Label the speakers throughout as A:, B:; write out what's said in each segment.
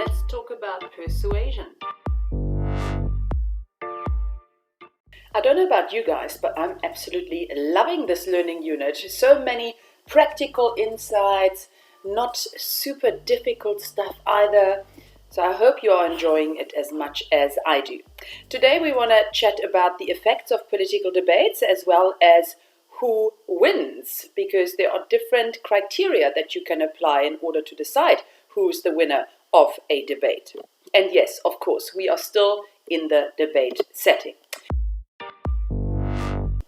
A: let's talk about persuasion. I don't know about you guys, but I'm absolutely loving this learning unit. So many practical insights, not super difficult stuff either. So I hope you are enjoying it as much as I do. Today we want to chat about the effects of political debates as well as who wins, because there are different criteria that you can apply in order to decide who's the winner of a debate. And yes, of course, we are still in the debate setting.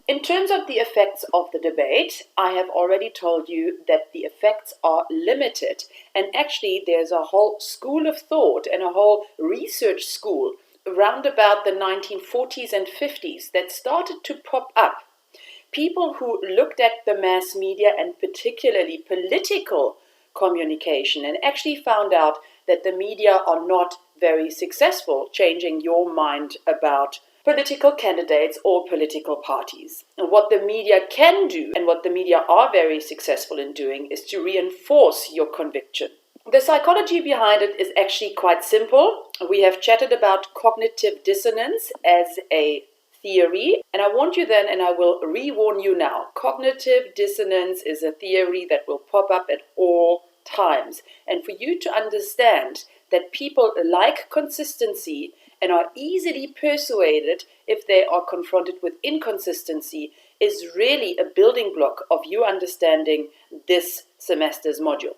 A: In terms of the effects of the debate, I have already told you that the effects are limited. And actually, there's a whole school of thought and a whole research school around about the 1940s and 50s that started to pop up. People who looked at the mass media and particularly political communication and actually found out that the media are not very successful changing your mind about political candidates or political parties. And what the media can do and what the media are very successful in doing is to reinforce your conviction. The psychology behind it is actually quite simple. We have chatted about cognitive dissonance as a theory, and I want you then, and I will re-warn you now, cognitive dissonance is a theory that will pop up at all times. And for you to understand that people like consistency and are easily persuaded if they are confronted with inconsistency is really a building block of you understanding this semester's module.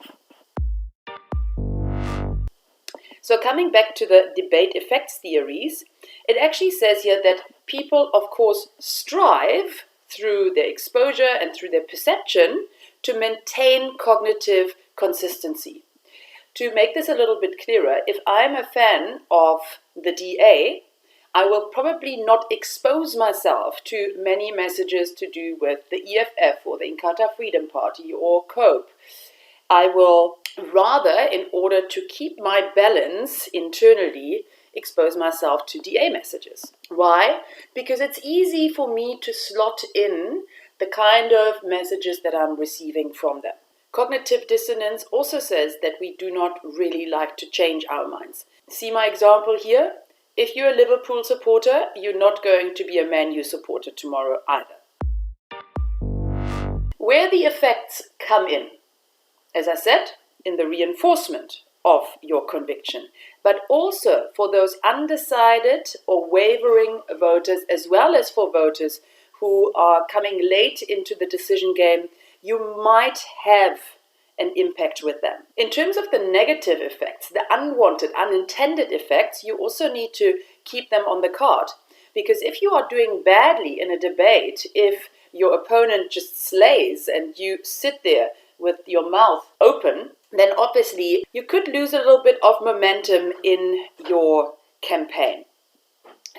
A: So coming back to the debate effects theories, it actually says here that people, of course, strive through their exposure and through their perception to maintain cognitive consistency. To make this a little bit clearer, if I'm a fan of the DA, I will probably not expose myself to many messages to do with the EFF or the Inkatha Freedom Party or COPE. I will rather, in order to keep my balance internally, expose myself to DA messages. Why? Because it's easy for me to slot in the kind of messages that I'm receiving from them. Cognitive dissonance also says that we do not really like to change our minds. See my example here? If you're a Liverpool supporter, you're not going to be a Man U supporter tomorrow either. Where the effects come in, as I said, in the reinforcement of your conviction, but also for those undecided or wavering voters, as well as for voters who are coming late into the decision game, you might have an impact with them. In terms of the negative effects, the unwanted, unintended effects, you also need to keep them on the card. Because if you are doing badly in a debate, if your opponent just slays and you sit there with your mouth open, then obviously you could lose a little bit of momentum in your campaign.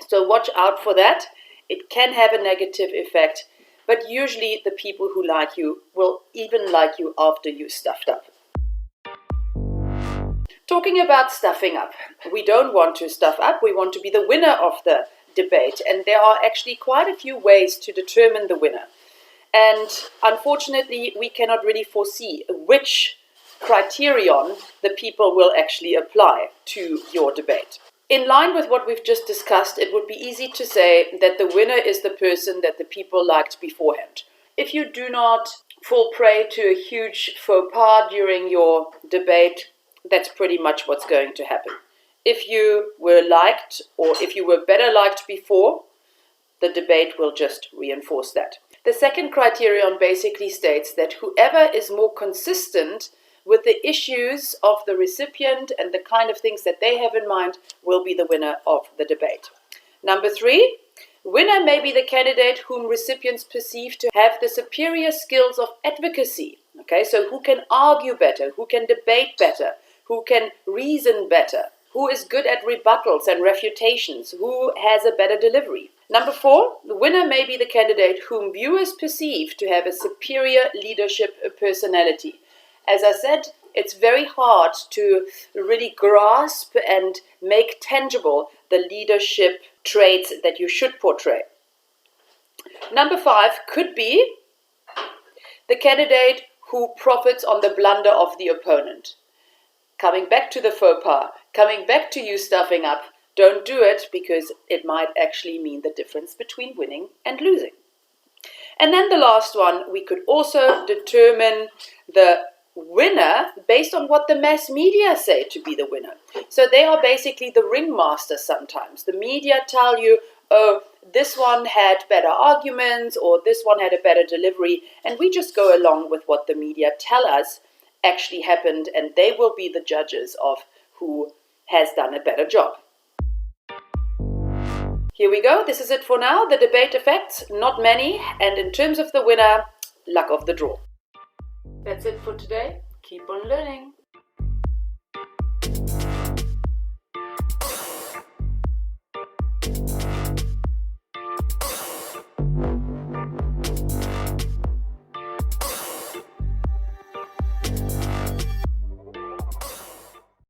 A: So watch out for that. It can have a negative effect, but usually the people who like you will even like you after you stuffed up. Talking about stuffing up, we don't want to stuff up, we want to be the winner of the debate, and there are actually quite a few ways to determine the winner. And unfortunately, we cannot really foresee which criterion the people will actually apply to your debate. In line with what we've just discussed, it would be easy to say that the winner is the person that the people liked beforehand. If you do not fall prey to a huge faux pas during your debate, that's pretty much what's going to happen. If you were liked or if you were better liked before, the debate will just reinforce that. The second criterion basically states that whoever is more consistent with the issues of the recipient and the kind of things that they have in mind will be the winner of the debate. Number 3, winner may be the candidate whom recipients perceive to have the superior skills of advocacy. Okay, so who can argue better, who can debate better, who can reason better, who is good at rebuttals and refutations, who has a better delivery. Number 4, the winner may be the candidate whom viewers perceive to have a superior leadership personality. As I said, it's very hard to really grasp and make tangible the leadership traits that you should portray. Number 5 could be the candidate who profits on the blunder of the opponent. Coming back to the faux pas, Coming back to you stuffing up, don't do it because it might actually mean the difference between winning and losing. And then the last one, we could also determine the winner based on what the mass media say to be the winner. So they are basically the ringmasters sometimes. The media tell you, oh, this one had better arguments or this one had a better delivery, and we just go along with what the media tell us actually happened, and they will be the judges of who has done a better job. Here we go. This is it for now. The debate effects, not many. And in terms of the winner, luck of the draw. That's it for today. Keep on learning.